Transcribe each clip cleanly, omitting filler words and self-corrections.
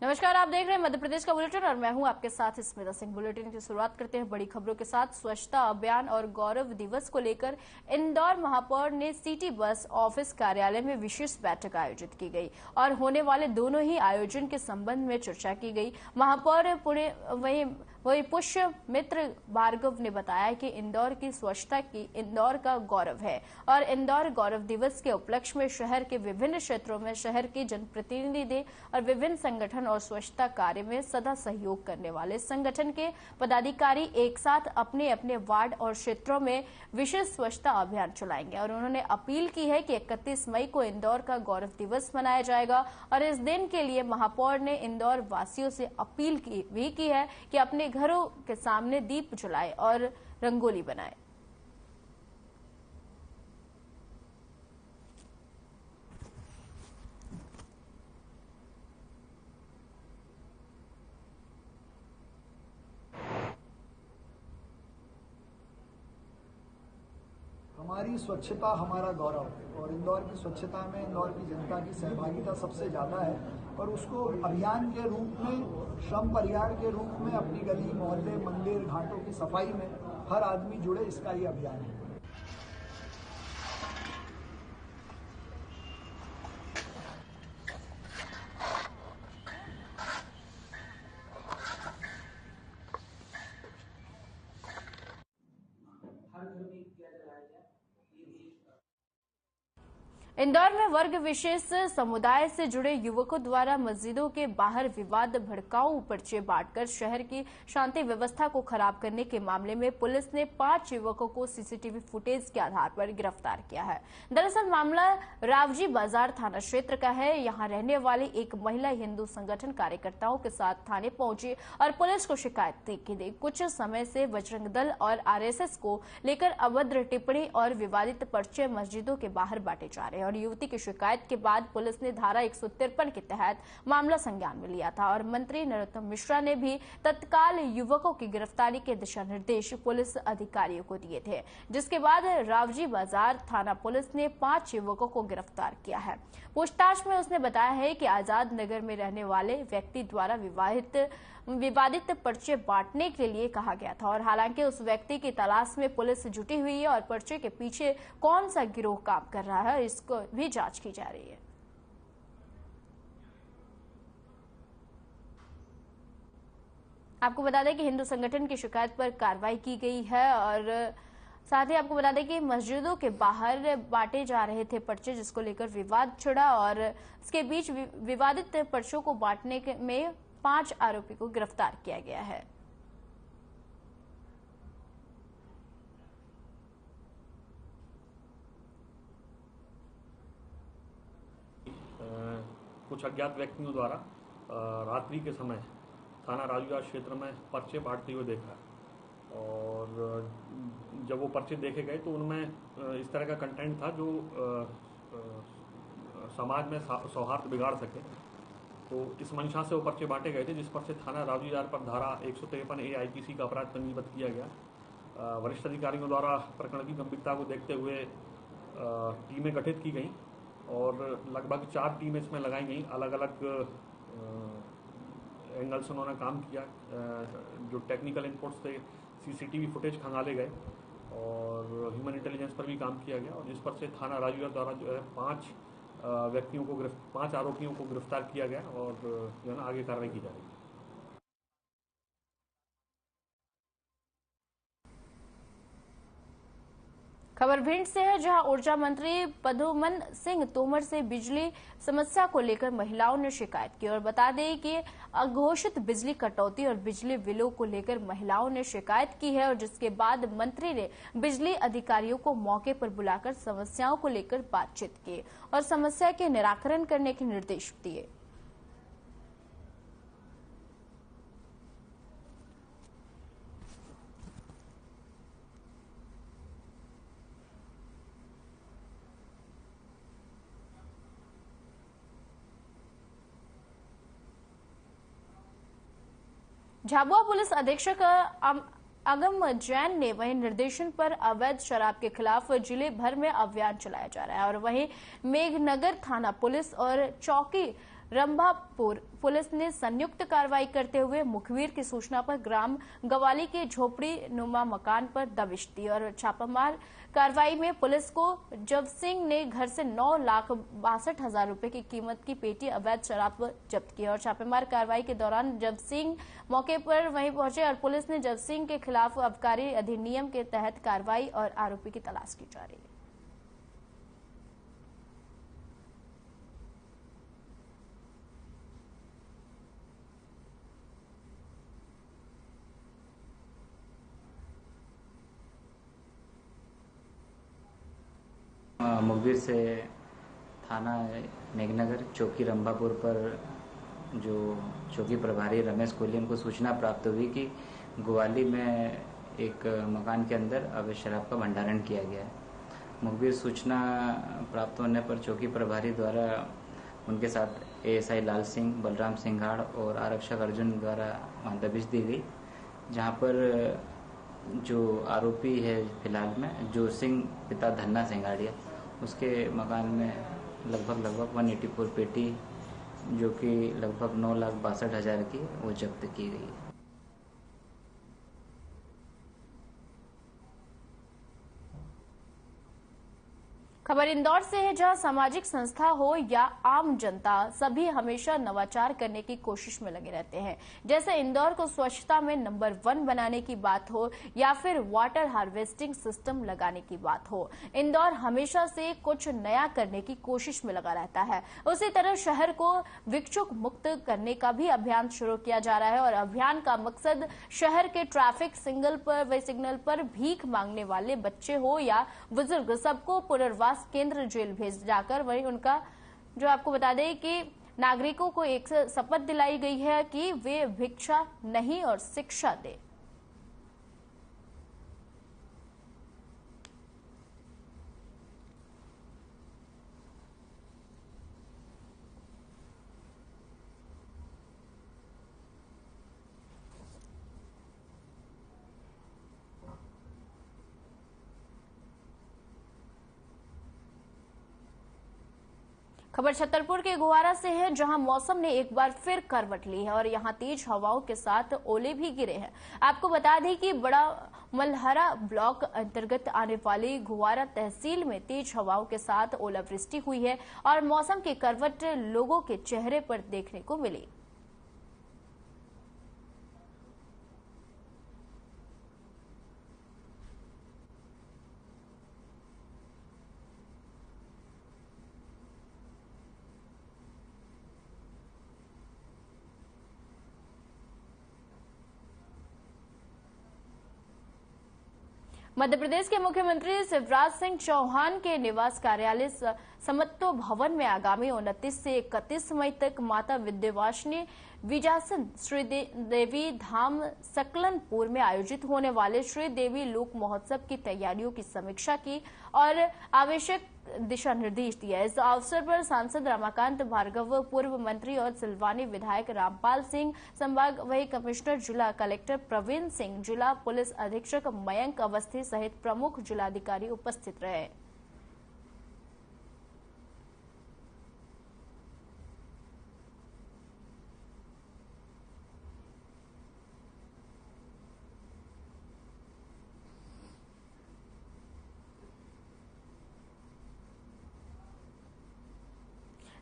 नमस्कार, आप देख रहे हैं मध्य प्रदेश का बुलेटिन और मैं हूं आपके साथ स्मिता सिंह। बुलेटिन की शुरुआत करते हैं बड़ी खबरों के साथ। स्वच्छता अभियान और गौरव दिवस को लेकर इंदौर महापौर ने सिटी बस ऑफिस कार्यालय में विशेष बैठक आयोजित की गई और होने वाले दोनों ही आयोजन के संबंध में चर्चा की गई। महापौर वही पुष्य मित्र भार्गव ने बताया कि इंदौर की स्वच्छता की इंदौर का गौरव है और इंदौर गौरव दिवस के उपलक्ष्य में शहर के विभिन्न क्षेत्रों में शहर के जनप्रतिनिधि और विभिन्न संगठन और स्वच्छता कार्य में सदा सहयोग करने वाले संगठन के पदाधिकारी एक साथ अपने अपने वार्ड और क्षेत्रों में विशेष स्वच्छता अभियान चलाएंगे और उन्होंने अपील की है कि 31 मई को इंदौर का गौरव दिवस मनाया जाएगा और इस दिन के लिए महापौर ने इंदौर वासियों से अपील की है कि अपने घरों के सामने दीप जलाएं और रंगोली बनाएं। हमारी स्वच्छता हमारा गौरव और इंदौर की स्वच्छता में इंदौर की जनता की सहभागिता सबसे ज़्यादा है और उसको अभियान के रूप में, श्रम परिहार के रूप में अपनी गली मोहल्ले मंदिर घाटों की सफाई में हर आदमी जुड़े, इसका ये अभियान है। इंदौर में वर्ग विशेष समुदाय से जुड़े युवकों द्वारा मस्जिदों के बाहर विवाद भड़काऊ पर्चे बांटकर शहर की शांति व्यवस्था को खराब करने के मामले में पुलिस ने 5 युवकों को सीसीटीवी फुटेज के आधार पर गिरफ्तार किया है। दरअसल मामला रावजी बाजार थाना क्षेत्र का है। यहां रहने वाली एक महिला हिंदू संगठन कार्यकर्ताओं के साथ थाने पहुंची और पुलिस को शिकायत की। कुछ समय से बजरंग दल और आरएसएस को लेकर अभद्र टिप्पणी और विवादित पर्चे मस्जिदों के बाहर बांटे जा रहे हैं और युवती की शिकायत के बाद पुलिस ने धारा 153 के तहत मामला संज्ञान में लिया था और मंत्री नरोत्तम मिश्रा ने भी तत्काल युवकों की गिरफ्तारी के दिशा निर्देश पुलिस अधिकारियों को दिए थे, जिसके बाद रावजी बाजार थाना पुलिस ने 5 युवकों को गिरफ्तार किया है। पूछताछ में उसने बताया है कि आजाद नगर में रहने वाले व्यक्ति द्वारा विवादित पर्चे बांटने के लिए कहा गया था और हालांकि उस व्यक्ति की तलाश में पुलिस जुटी हुई है और पर्चे के पीछे कौन सा गिरोह काम कर रहा है इसको भी जांच की जा रही है। आपको बता दें कि हिंदू संगठन की शिकायत पर कार्रवाई की गई है और साथ ही आपको बता दें कि मस्जिदों के बाहर बांटे जा रहे थे पर्चे, जिसको लेकर विवाद छिड़ा और इसके बीच विवादित पर्चों को बांटने में 5 आरोपी को गिरफ्तार किया गया है। कुछ अज्ञात व्यक्तियों द्वारा रात्रि के समय थाना राजूबाजार क्षेत्र में पर्चे बांटते हुए देखा और जब वो पर्चे देखे गए तो उनमें इस तरह का कंटेंट था जो समाज में सौहार्द बिगाड़ सके। तो इस मंशा से वो पर्चे बांटे गए थे, जिस पर से थाना राजूबाजार पर धारा 153 ए आईपीसी का अपराध पंजीबद्ध किया गया। वरिष्ठ अधिकारियों द्वारा प्रकरण की गंभीरता को देखते हुए टीमें गठित की गई और लगभग 4 टीमें इसमें लगाई गई। अलग अलग एंगल से उन्होंने काम किया। जो टेक्निकल इनपुट्स थे, सीसीटीवी फुटेज खंगाले गए और ह्यूमन इंटेलिजेंस पर भी काम किया गया और जिस पर से थाना राजूबाजार द्वारा जो है 5 आरोपियों को गिरफ्तार किया गया और जो है ना आगे कार्रवाई की जा रही है। खबर भिंड से है, जहां ऊर्जा मंत्री पद्मन सिंह तोमर से बिजली समस्या को लेकर महिलाओं ने शिकायत की और बता दें कि अघोषित बिजली कटौती और बिजली बिलों को लेकर महिलाओं ने शिकायत की है और जिसके बाद मंत्री ने बिजली अधिकारियों को मौके पर बुलाकर समस्याओं को लेकर बातचीत की और समस्या के निराकरण करने के निर्देश दिए। झाबुआ पुलिस अधीक्षक अगम जैन ने वहीं निर्देशन पर अवैध शराब के खिलाफ जिले भर में अभियान चलाया जा रहा है और वहीं मेघनगर थाना पुलिस और चौकी रंभापुर पुलिस ने संयुक्त कार्रवाई करते हुए मुखबिर की सूचना पर ग्राम गवाली के झोपड़ी नुमा मकान पर दबिश दी और छापामार कार्रवाई में पुलिस को जब सिंह ने घर से 9,62,000 रुपए की कीमत की पेटी अवैध शराब जब्त की और छापेमार कार्रवाई के दौरान जब सिंह मौके पर वहीं पहुंचे और पुलिस ने जब सिंह के खिलाफ आबकारी अधिनियम के तहत कार्रवाई और आरोपी की तलाश की जा रही है। मुखबिर से थाना मेघनगर चौकी रंभापुर पर जो चौकी प्रभारी रमेश कोहली उनको सूचना प्राप्त हुई कि ग्वाली में एक मकान के अंदर अवैध शराब का भंडारण किया गया है। मुखबिर सूचना प्राप्त होने पर चौकी प्रभारी द्वारा उनके साथ एएसआई लाल सिंह, बलराम सिंघाड़ और आरक्षक अर्जुन द्वारा वहाँ दबिश दी गई, जहाँ पर जो आरोपी है फिलहाल में जो सिंह पिता धन्ना सिंघाड़िया, उसके मकान में लगभग 184 पेटी जो कि लगभग 9,62,000 की वो जब्त की गई है। खबर इंदौर से है, जहां सामाजिक संस्था हो या आम जनता सभी हमेशा नवाचार करने की कोशिश में लगे रहते हैं। जैसे इंदौर को स्वच्छता में नंबर 1 बनाने की बात हो या फिर वाटर हार्वेस्टिंग सिस्टम लगाने की बात हो, इंदौर हमेशा से कुछ नया करने की कोशिश में लगा रहता है। उसी तरह शहर को विक्षुक मुक्त करने का भी अभियान शुरू किया जा रहा है और अभियान का मकसद शहर के ट्रैफिक सिग्नल पर भीख मांगने वाले बच्चे हो या बुजुर्ग, सबको पुनर्वास केंद्र जेल भेज जाकर वहीं उनका जो आपको बता दें कि नागरिकों को एक शपथ दिलाई गई है कि वे भिक्षा नहीं और शिक्षा दें। खबर छतरपुर के गुवारा से है, जहां मौसम ने एक बार फिर करवट ली है और यहां तेज हवाओं के साथ ओले भी गिरे हैं। आपको बता दें कि बड़ा मलहरा ब्लॉक अंतर्गत आने वाली गुवारा तहसील में तेज हवाओं के साथ ओलावृष्टि हुई है और मौसम की करवट लोगों के चेहरे पर देखने को मिली। मध्य प्रदेश के मुख्यमंत्री शिवराज सिंह चौहान के निवास कार्यालय समत्तो भवन में आगामी 29 से 31 मई तक माता विंध्यवासिनी विजासन श्री देवी धाम सकलनपुर में आयोजित होने वाले श्री देवी लोक महोत्सव की तैयारियों की समीक्षा की और आवश्यक दिशा निर्देश दिया। इस अवसर पर सांसद रमाकांत भार्गव, पूर्व मंत्री और सिलवानी विधायक रामपाल सिंह, संभाग वही कमिश्नर जिला कलेक्टर प्रवीण सिंह, जिला पुलिस अधीक्षक मयंक अवस्थी सहित प्रमुख जिलाधिकारी उपस्थित रहे।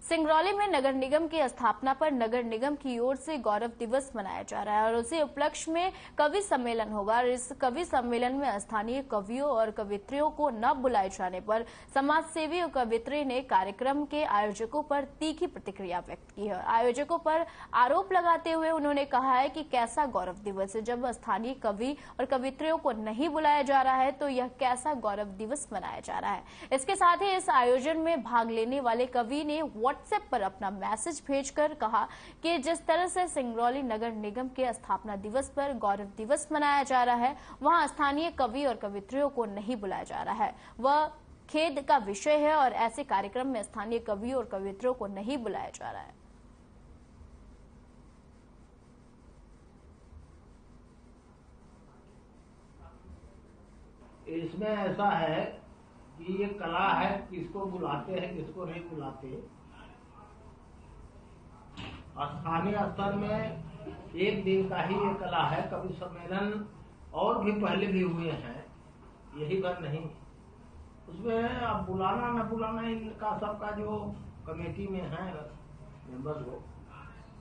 सिंगरौली में नगर निगम की स्थापना पर नगर निगम की ओर से गौरव दिवस मनाया जा रहा है और उसी उपलक्ष्य में कवि सम्मेलन होगा और इस कवि सम्मेलन में स्थानीय कवियों और कवित्रियों को न बुलाए जाने पर समाज सेवी और कवित्री ने कार्यक्रम के आयोजकों पर तीखी प्रतिक्रिया व्यक्त की है। आयोजकों पर आरोप लगाते हुए उन्होंने कहा है कि कैसा गौरव दिवस है, जब स्थानीय कवि और कवित्रियों को नहीं बुलाया जा रहा है तो यह कैसा गौरव दिवस मनाया जा रहा है। इसके साथ ही इस आयोजन में भाग लेने वाले कवि ने व्हाट्सएप पर अपना मैसेज भेजकर कहा कि जिस तरह से सिंगरौली नगर निगम के स्थापना दिवस पर गौरव दिवस मनाया जा रहा है, वहां स्थानीय कवि और कवित्रियों को नहीं बुलाया जा रहा है, वह खेद का विषय है और ऐसे कार्यक्रम में स्थानीय कवियों और कवित्रियों को नहीं बुलाया जा रहा है। इसमें ऐसा है कि ये कला है, किसको बुलाते हैं किसको नहीं बुलाते। स्थानीय स्तर में एक दिन का ही ये कला है। कवि सम्मेलन और भी पहले भी हुए हैं, यही बात नहीं। उसमें अब बुलाना न बुलाना इनका सबका जो कमेटी में है मेंबर्स वो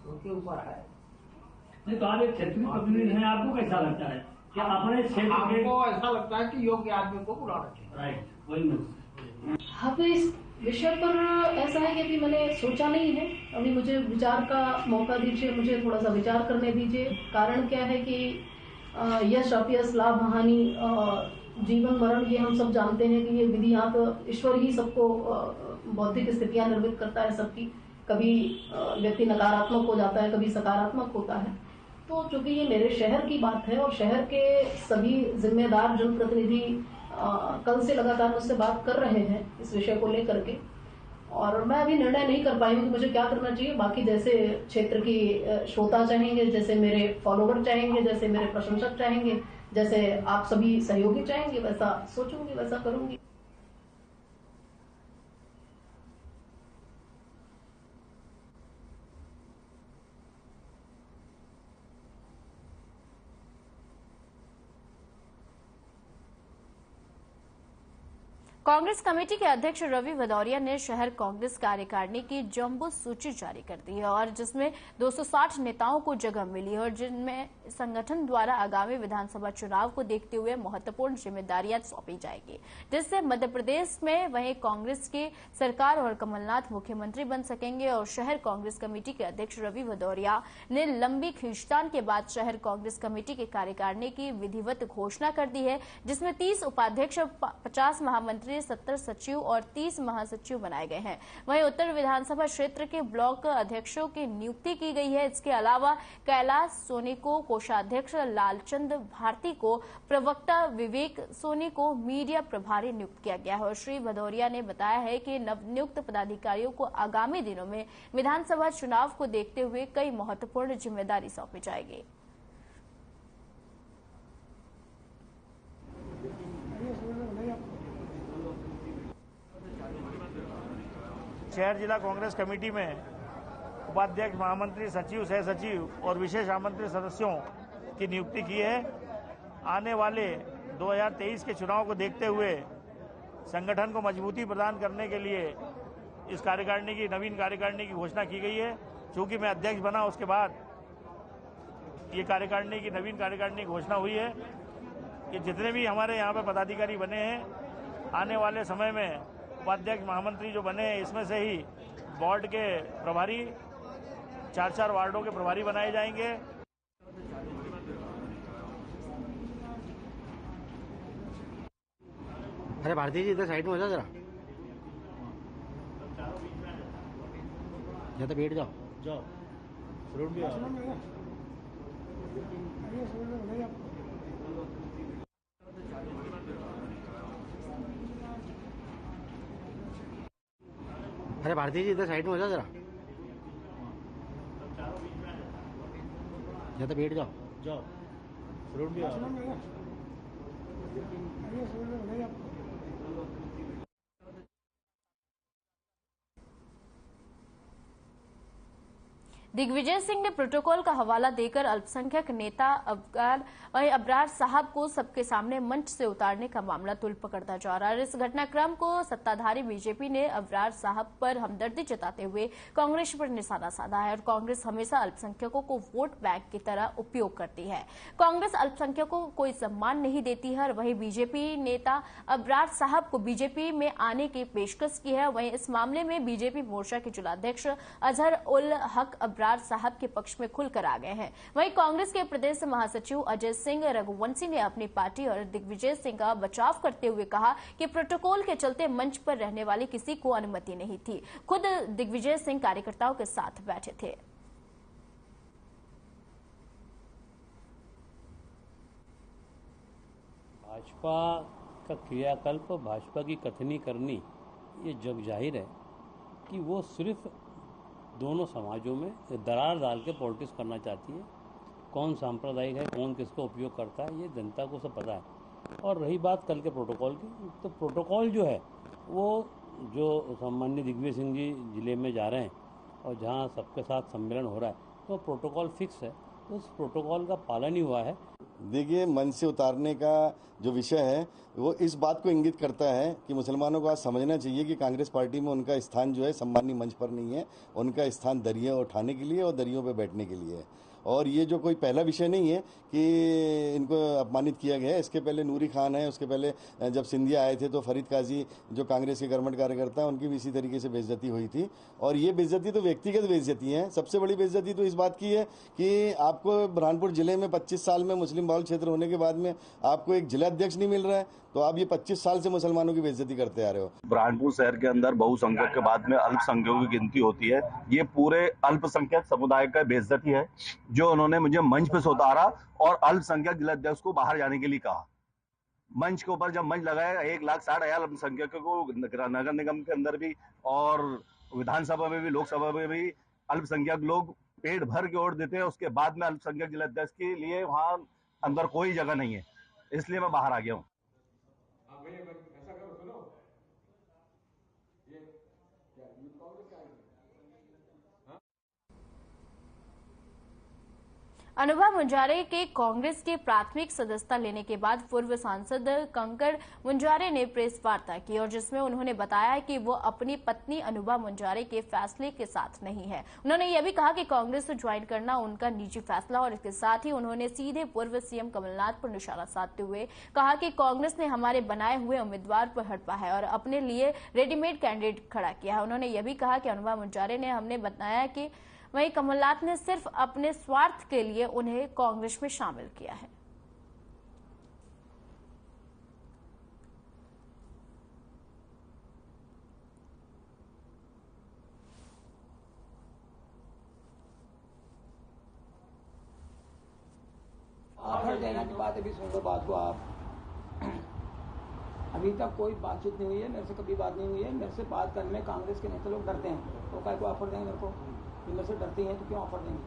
उनके ऊपर है। नहीं तो आप एक क्षेत्रीय प्रतिनिधि हैं, आपको कैसा लगता है कि अपने क्षेत्र के? आपको ऐसा लगता है कि योग्य आदमी को बुलाना चाहिए। राइट, वही मैं। हाँ, तो इस विषय पर ऐसा है कि अभी मैंने सोचा नहीं है। अभी मुझे विचार का मौका दीजिए, मुझे थोड़ा सा विचार करने दीजिए। कारण क्या है कि यश अपयश लाभ हानि जीवन मरण ये हम सब जानते हैं कि ये विधियात ईश्वर ही सबको बौद्धिक स्थितियां निर्मित करता है सबकी। कभी व्यक्ति नकारात्मक हो जाता है, कभी सकारात्मक होता है। तो चूंकि ये मेरे शहर की बात है और शहर के सभी जिम्मेदार जनप्रतिनिधि कल से लगातार मुझसे बात कर रहे हैं इस विषय को लेकर के, और मैं अभी निर्णय नहीं कर पाई हूँ कि मुझे क्या करना चाहिए। बाकी जैसे क्षेत्र की श्रोता चाहेंगे, जैसे मेरे फॉलोवर चाहेंगे, जैसे मेरे प्रशंसक चाहेंगे, जैसे आप सभी सहयोगी चाहेंगे, वैसा सोचूंगी, वैसा करूंगी। कांग्रेस कमेटी के अध्यक्ष रवि भदौरिया ने शहर कांग्रेस कार्यकारिणी की जंबो सूची जारी कर दी है और जिसमें 260 नेताओं को जगह मिली है और जिनमें संगठन द्वारा आगामी विधानसभा चुनाव को देखते हुए महत्वपूर्ण जिम्मेदारियां सौंपी जाएगी, जिससे मध्य प्रदेश में वहीं कांग्रेस की सरकार और कमलनाथ मुख्यमंत्री बन सकेंगे। और शहर कांग्रेस कमेटी के अध्यक्ष रवि भदौरिया ने लंबी खींचतान के बाद शहर कांग्रेस कमेटी के कार्यकारिणी की विधिवत घोषणा कर दी है, जिसमें 30 उपाध्यक्ष, 50 महामंत्री, 70 सचिव और 30 महासचिव बनाए गए हैं। वहीं उत्तर विधानसभा क्षेत्र के ब्लॉक अध्यक्षों की नियुक्ति की गई है। इसके अलावा कैलाश सोनी को कोषाध्यक्ष, लालचंद भारती को प्रवक्ता, विवेक सोनी को मीडिया प्रभारी नियुक्त किया गया है। और श्री भदौरिया ने बताया है कि नवनियुक्त पदाधिकारियों को आगामी दिनों में विधानसभा चुनाव को देखते हुए कई महत्वपूर्ण जिम्मेदारी सौंपी जाएगी। शहर जिला कांग्रेस कमेटी में उपाध्यक्ष, महामंत्री, सचिव, सह सचिव और विशेष आमंत्रित सदस्यों की नियुक्ति की है। आने वाले 2023 के चुनाव को देखते हुए संगठन को मजबूती प्रदान करने के लिए इस कार्यकारिणी की, नवीन कार्यकारिणी की घोषणा की गई है। चूंकि मैं अध्यक्ष बना उसके बाद ये कार्यकारिणी की, नवीन कार्यकारिणी की घोषणा हुई है कि जितने भी हमारे यहाँ पे पदाधिकारी बने हैं, आने वाले समय में उपाध्यक्ष, महामंत्री जो बने हैं, इसमें से ही वार्ड के प्रभारी, 4-4 वार्डों के प्रभारी बनाए जाएंगे। अरे भारती जी, इधर साइड में हो जाओ जरा, या तो बैठ जाओ। फ्रूट भी अरे भारती जी, इधर साइड में हो जाओ जरा, या तो बैठ जाओ। फ्रूट भी दिग्विजय सिंह ने प्रोटोकॉल का हवाला देकर अल्पसंख्यक नेता अबरार साहब को सबके सामने मंच से उतारने का मामला तुल पकड़ता जा रहा है। इस घटनाक्रम को सत्ताधारी बीजेपी ने अबरार साहब पर हमदर्दी जताते हुए कांग्रेस पर निशाना साधा है और कांग्रेस हमेशा अल्पसंख्यकों को वोट बैंक की तरह उपयोग करती है। कांग्रेस अल्पसंख्यकों को कोई सम्मान नहीं देती है और वहीं बीजेपी नेता अबरार साहब को बीजेपी में आने की पेशकश की है। वहीं इस मामले में बीजेपी मोर्चा के जिलाध्यक्ष अजहर उल हक अबरार साहब के पक्ष में खुलकर आ गए हैं। वहीं कांग्रेस के प्रदेश महासचिव अजय सिंह रघुवंशी ने अपनी पार्टी और दिग्विजय सिंह का बचाव करते हुए कहा कि प्रोटोकॉल के चलते मंच पर रहने वाले किसी को अनुमति नहीं थी। खुद दिग्विजय सिंह कार्यकर्ताओं के साथ बैठे थे। भाजपा का क्रियाकल्प, भाजपा की कथनी करनी, ये जग जाहिर है कि वो सिर्फ दोनों समाजों में दरार डाल के पॉलिटिक्स करना चाहती है। कौन सांप्रदायिक है, कौन किसका उपयोग करता है, ये जनता को सब पता है। और रही बात कल के प्रोटोकॉल की, तो प्रोटोकॉल जो है वो जो सामान्य दिग्विजय सिंह जी जिले में जा रहे हैं और जहाँ सबके साथ सम्मेलन हो रहा है तो प्रोटोकॉल फिक्स है, तो उस प्रोटोकॉल का पालन ही हुआ है। देखिए, मंच से उतारने का जो विषय है वो इस बात को इंगित करता है कि मुसलमानों को आज समझना चाहिए कि कांग्रेस पार्टी में उनका स्थान जो है सम्मानी मंच पर नहीं है, उनका स्थान दरिया उठाने के लिए और दरियों पर बैठने के लिए है। और ये जो कोई पहला विषय नहीं है कि इनको अपमानित किया गया है। इसके पहले नूरी खान है, उसके पहले जब सिंधिया आए थे तो फरीद काजी जो कांग्रेस के कर्मठ कार्यकर्ता उनकी भी इसी तरीके से बेइज्जती हुई थी। और ये बेइज्जती तो व्यक्तिगत बेइज्जती है। सबसे बड़ी बेइज्जती तो इस बात की है कि आपको बुरहानपुर जिले में 25 साल में मुस्लिम बाहुल क्षेत्र होने के बाद में आपको एक जिला अध्यक्ष नहीं मिल रहा है, तो आप ये 25 साल से मुसलमानों की बेइज्जती करते आ रहे हो। बुरहानपुर शहर के अंदर बहुसंख्यक के बाद में अल्पसंख्यकों की गिनती होती है। ये पूरे अल्पसंख्यक समुदाय का बेइज्जती है जो उन्होंने मुझे मंच पे से उतारा और अल्पसंख्यक जिला अध्यक्ष को बाहर जाने के लिए कहा। मंच के ऊपर जब मंच लगाया 1,60,000 अल्पसंख्यकों को नगर निगम के अंदर भी और विधानसभा में भी लोकसभा में भी अल्पसंख्यक लोग पेट भर के वोट देते हैं। उसके बाद में अल्पसंख्यक जिला अध्यक्ष के लिए वहां अंदर कोई जगह नहीं है, इसलिए मैं बाहर आ गया हूँ। अनुभा मुंजारे के कांग्रेस के प्राथमिक सदस्यता लेने के बाद पूर्व सांसद कंकड़ मुंजारे ने प्रेस वार्ता की और जिसमें उन्होंने बताया कि वो अपनी पत्नी अनुभा मुंजारे के फैसले के साथ नहीं है। उन्होंने यह भी कहा कि कांग्रेस से ज्वाइन करना उनका निजी फैसला और इसके साथ ही उन्होंने सीधे पूर्व सीएम कमलनाथ पर निशाना साधते हुए कहा कि कांग्रेस ने हमारे बनाए हुए उम्मीदवार पर हटपा है और अपने लिए रेडीमेड कैंडिडेट खड़ा किया है। उन्होंने यह भी कहा कि अनुभा मुंजारे ने हमने बताया कि वहीं कमलनाथ ने सिर्फ अपने स्वार्थ के लिए उन्हें कांग्रेस में शामिल किया है। ऑफर देने की बात अभी सुन लो बात को आप। अभी तक कोई बातचीत नहीं हुई है, मेरे से कभी बात नहीं हुई है। मेरे से बात करने में कांग्रेस के नेता लोग डरते हैं, तो क्या को ऑफर देंगे मेरे को? ये मेरे से डरती हैं तो क्यों ऑफर देंगे?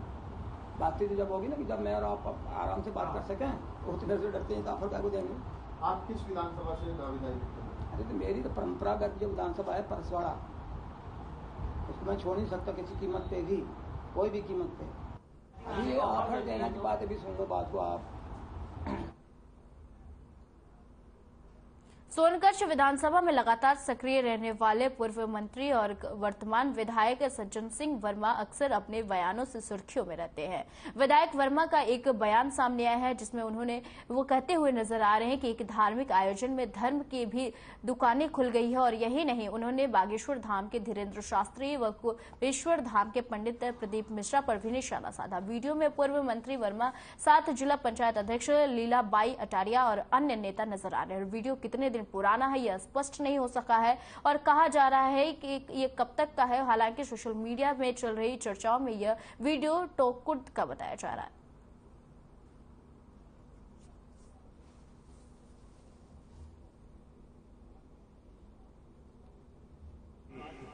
बातचीत जब होगी ना कि जब मैं और आप आराम से बात कर सकें, तो मेरे से डरते हैं तो ऑफर क्या को देंगे? आप किस विधानसभा से दावेदारी करते हैं? अरे तो मेरी तो परंपरागत जो विधानसभा है परसवाड़ा, उसको मैं छोड़ नहीं सकता किसी कीमत पे भी, कोई भी कीमत पे। अभी ऑफर देने की बात अभी सुन लो बात को आप। सोनकच्छ विधानसभा में लगातार सक्रिय रहने वाले पूर्व मंत्री और वर्तमान विधायक सज्जन सिंह वर्मा अक्सर अपने बयानों से सुर्खियों में रहते हैं। विधायक वर्मा का एक बयान सामने आया है जिसमें वो कहते हुए नजर आ रहे हैं कि एक धार्मिक आयोजन में धर्म की भी दुकानें खुल गई है और यही नहीं, उन्होंने बागेश्वर धाम के धीरेन्द्र शास्त्री व कुबेश्वर धाम के पंडित प्रदीप मिश्रा पर भी निशाना साधा। वीडियो में पूर्व मंत्री वर्मा साथ जिला पंचायत अध्यक्ष लीलाबाई अटारिया और अन्य नेता नजर आ रहे हैं। वीडियो कितने दिन पुराना है यह स्पष्ट नहीं हो सका है और कहा जा रहा है कि ये कब तक का है। हालांकि सोशल मीडिया में चल रही चर्चाओं में यह वीडियो टोकुड का बताया जा रहा है।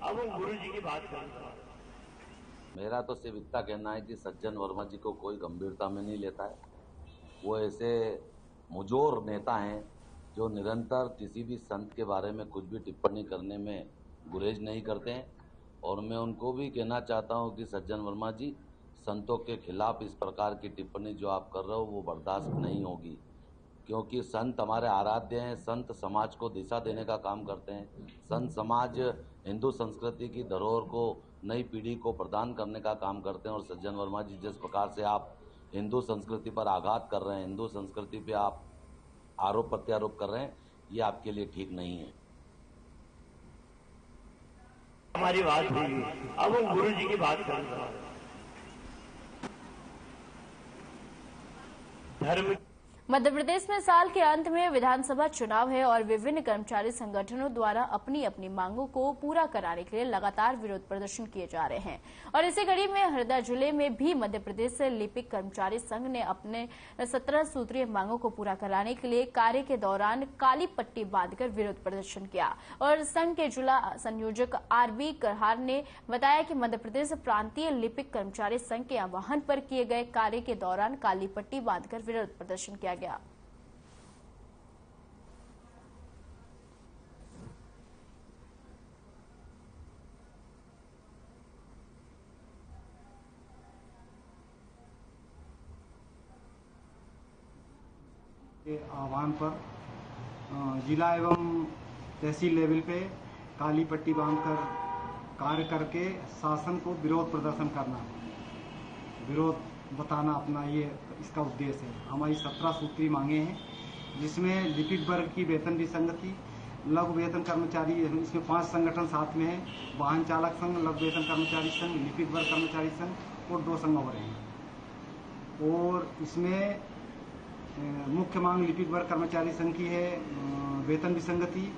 अब हम गुरु जी की बात करें। मेरा तो सिर्फ इतना कहना है कि सज्जन वर्मा जी को कोई गंभीरता में नहीं लेता है। वो ऐसे मुजोर नेता हैं जो निरंतर किसी भी संत के बारे में कुछ भी टिप्पणी करने में गुरेज नहीं करते हैं। और मैं उनको भी कहना चाहता हूं कि सज्जन वर्मा जी, संतों के खिलाफ इस प्रकार की टिप्पणी जो आप कर रहे हो वो बर्दाश्त नहीं होगी, क्योंकि संत हमारे आराध्य हैं। संत समाज को दिशा देने का काम करते हैं। संत समाज हिंदू संस्कृति की धरोहर को नई पीढ़ी को प्रदान करने का काम करते हैं। और सज्जन वर्मा जी, जिस प्रकार से आप हिंदू संस्कृति पर आघात कर रहे हैं, हिंदू संस्कृति पे आप आरोप प्रत्यारोप कर रहे हैं, ये आपके लिए ठीक नहीं है। हमारी बात हुई, अब हम गुरु जी की बात करेंगे। धर्म मध्य प्रदेश में साल के अंत में विधानसभा चुनाव है और विभिन्न कर्मचारी संगठनों द्वारा अपनी अपनी मांगों को पूरा कराने के लिए लगातार विरोध प्रदर्शन किए जा रहे हैं। और इसी कड़ी में हरदा जिले में भी मध्य प्रदेश से लिपिक कर्मचारी संघ ने अपने 17 सूत्रीय मांगों को पूरा कराने के लिए कार्य के दौरान काली पट्टी बांधकर विरोध प्रदर्शन किया। और संघ के जिला संयोजक आरबी करहार ने बताया कि मध्य प्रदेश प्रांतीय लिपिक कर्मचारी संघ के आह्वान पर किए गए कार्य के दौरान काली पट्टी बांधकर विरोध प्रदर्शन किया गया। के आह्वान पर जिला एवं तहसील लेवल पे काली पट्टी बांधकर कार्य करके शासन को विरोध प्रदर्शन करना, विरोध बताना अपना, ये इसका उद्देश्य है। हमारी 17 सूत्री मांगे हैं, जिसमें लिपिक वर्ग की वेतन विसंगति, लघु वेतन कर्मचारी, इसमें 5 संगठन साथ में है, वाहन चालक संघ, लघु वेतन कर्मचारी संघ, लिपिक वर्ग कर्मचारी संघ और 2 संघ हो रहे हैं। और इसमें मुख्य मांग लिपिक वर्ग कर्मचारी संघ की है वेतन विसंगति।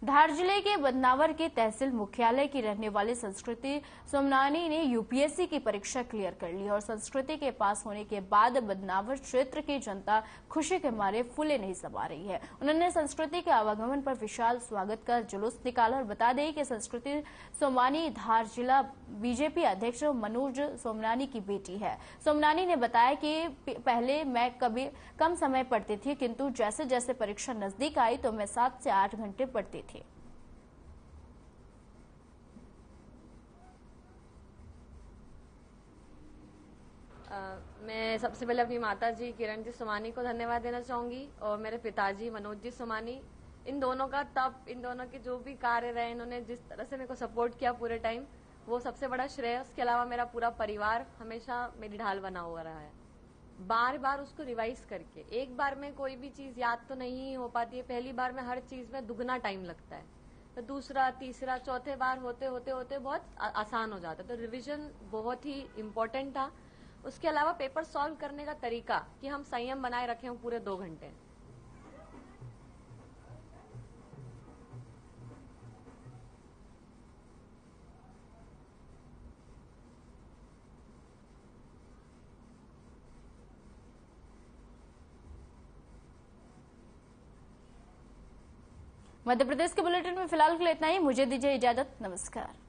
धार जिले के बदनावर के तहसील मुख्यालय की रहने वाली संस्कृति सोमनानी ने यूपीएससी की परीक्षा क्लियर कर ली और संस्कृति के पास होने के बाद बदनावर क्षेत्र की जनता खुशी के मारे फूले नहीं समा रही है। उन्होंने संस्कृति के आवागमन पर विशाल स्वागत का जुलूस निकाला और बता दें कि संस्कृति सोमनानी धार जिला बीजेपी अध्यक्ष मनोज सोमनानी की बेटी है। सोमनानी ने बताया कि पहले मैं कभी कम समय पढ़ती थी, किंतु जैसे जैसे परीक्षा नजदीक आई तो मैं 7 से 8 घंटे पढ़ती थी। मैं सबसे पहले अपनी माता जी किरण जी सोमानी को धन्यवाद देना चाहूंगी और मेरे पिताजी मनोज जी सोमानी, इन दोनों का तब, इन दोनों के जो भी कार्य रहे, इन्होंने जिस तरह से मेरे को सपोर्ट किया पूरे टाइम, वो सबसे बड़ा श्रेय। उसके अलावा मेरा पूरा परिवार हमेशा मेरी ढाल बना हुआ रहा है। बार बार उसको रिवाइज करके, एक बार में कोई भी चीज याद तो नहीं हो पाती है, पहली बार में हर चीज में दुगना टाइम लगता है, तो दूसरा, तीसरा, चौथे बार होते होते होते बहुत आसान हो जाता है। तो रिवीजन बहुत ही इम्पोर्टेंट था। उसके अलावा पेपर सॉल्व करने का तरीका कि हम संयम बनाए रखे हों पूरे 2 घंटे। मध्य प्रदेश के बुलेटिन में फिलहाल के लिए इतना ही। मुझे दीजिए इजाजत। नमस्कार।